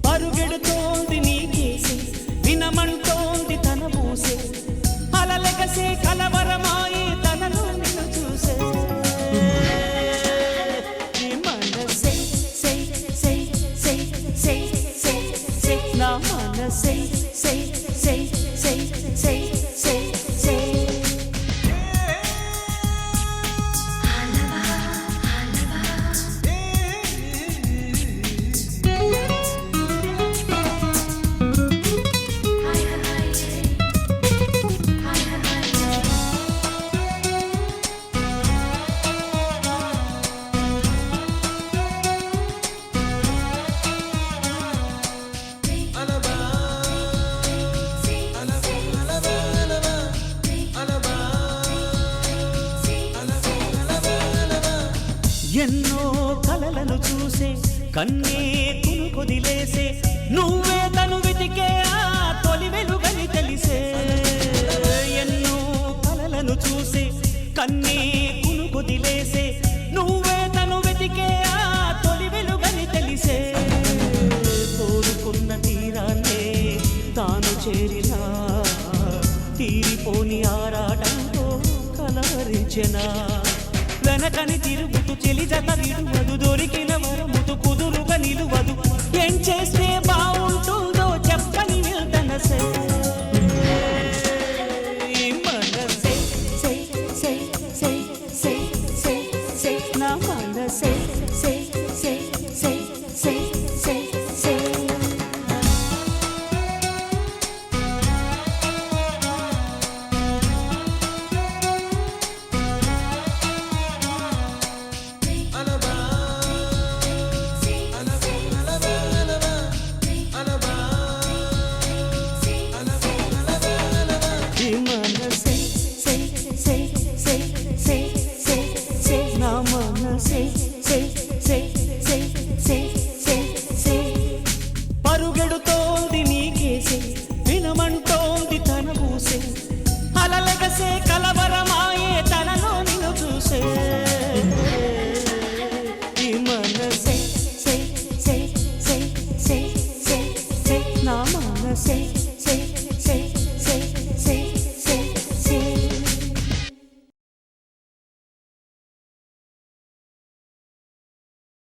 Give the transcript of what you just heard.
పరుగెడుతోంది నీకేసి వినమంటోంది తన మూసే అలలెగసే కలవరమాయి తనలో నిన్ను చూసే ఈ మనసే సే సే సే సే సే సే నా మనసే సే సే సే సే సే సే ఎన్నో కలలను చూసే కన్నే కునుకొదిలేసే నువ్వే తను వెతికే ఆ తొలి వెలుగని తెలిసే ఎన్నో కలలను చూసే కన్నే కునుకొదిలేసే నువ్వే తను వెతికే ఆ తొలి వెలుగని తెలిసే కోరుకున్న తీరాన్నే తాను చేరినా తీరిపోని ఆరాటంతో కలవరించెనా వెనకని తిరుగుతూ చెలి జత విడువదు దొరికిన వరముతు కుదురుగా నిలువదు ఏం చేస్తే బాగుంటుందో చెప్పని వెళ్తనసే మనసే సే సే సే సే సే సే నా మనసే సే సే సే సే సే సే పరుగెడుతోంది నీకేసే వినమంటోంది తన మూసే అలలెగసే కలవరమాయే తనలో నిన్ను చూసే ఈ మనసే సే సే సే సే సే సే నా మనసే